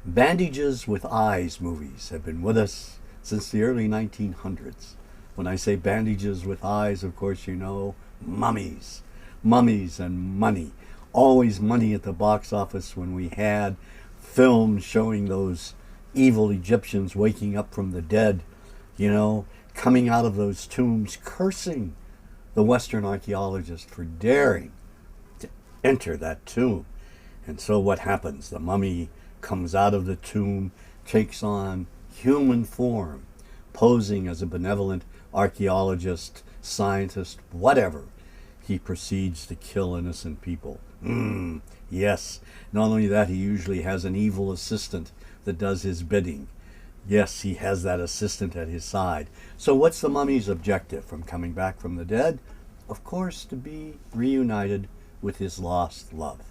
Bandages with Eyes movies have been with us since the early 1900s. When I say bandages with eyes, of course, you know mummies. Mummies and money. Always money at the box office when we had films showing those evil Egyptians waking up from the dead, coming out of those tombs, cursing the Western archaeologist for daring to enter that tomb. And so what happens? The mummy comes out of the tomb, takes on human form, posing as a benevolent archaeologist, scientist, whatever. He proceeds to kill innocent people. Yes. Not only that, he usually has an evil assistant that does his bidding. Yes, he has that assistant at his side. So what's the mummy's objective from coming back from the dead? Of course, to be reunited with his lost love.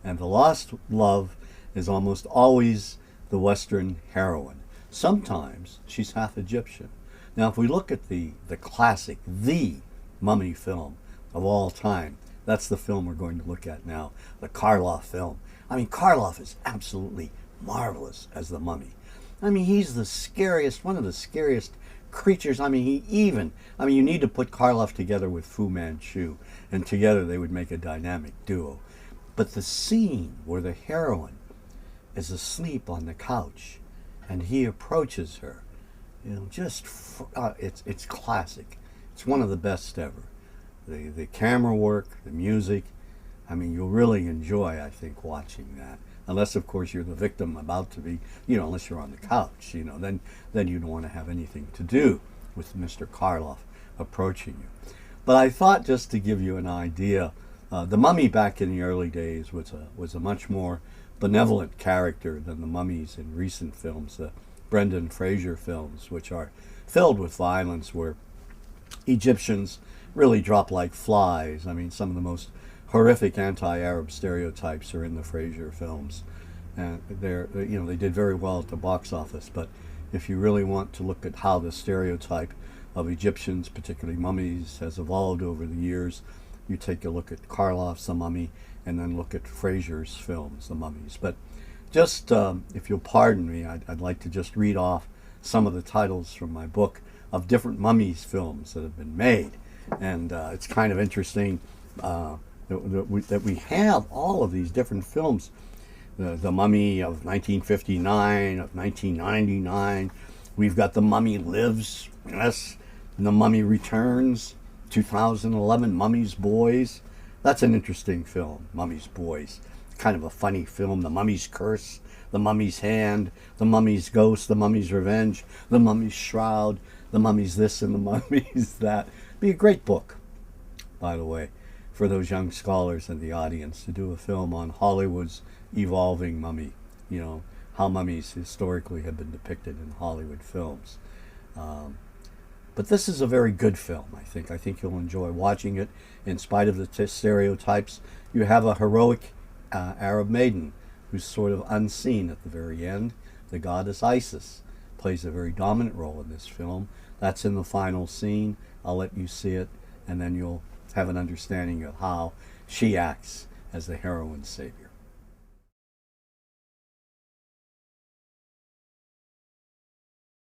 And the lost love is almost always the Western heroine. Sometimes she's half Egyptian. Now, if we look at the classic, the mummy film of all time, that's the film we're going to look at now, the Karloff film. I mean, Karloff is absolutely marvelous as the mummy. I mean, he's the scariest, one of the scariest creatures. I mean, you need to put Karloff together with Fu Manchu, and together they would make a dynamic duo. But the scene where the heroine is asleep on the couch and he approaches her, it's classic. It's one of the best ever. The camera work, the music, I mean, you'll really enjoy, I think, watching that. Unless, of course, you're the victim about to be, unless you're on the couch, then you don't want to have anything to do with Mr. Karloff approaching you. But I thought, just to give you an idea, the mummy back in the early days was a much more benevolent character than the mummies in recent films, the Brendan Fraser films, which are filled with violence, where Egyptians really drop like flies. I mean, some of the most horrific anti-Arab stereotypes are in the Fraser films, and they did very well at the box office. But if you really want to look at how the stereotype of Egyptians, particularly mummies, has evolved over the years, you take a look at Karloff's The Mummy, and then look at Fraser's films, The Mummies. But just, if you'll pardon me, I'd like to just read off some of the titles from my book of different mummies films that have been made. And it's kind of interesting that we have all of these different films. The Mummy of 1959, of 1999. We've got The Mummy Lives, yes, and The Mummy Returns, 2011, Mummy's Boys. That's an interesting film, Mummy's Boys. Kind of a funny film. The Mummy's Curse, The Mummy's Hand, The Mummy's Ghost, The Mummy's Revenge, The Mummy's Shroud, The Mummy's This and The Mummy's That. Be a great book, by the way, for those young scholars in the audience, to do a film on Hollywood's evolving mummy, how mummies historically have been depicted in Hollywood films. But this is a very good film, I think. I think you'll enjoy watching it in spite of the stereotypes. You have a heroic Arab maiden who's sort of unseen at the very end. The goddess Isis plays a very dominant role in this film. That's in the final scene. I'll let you see it, and then you'll have an understanding of how she acts as the heroine's savior.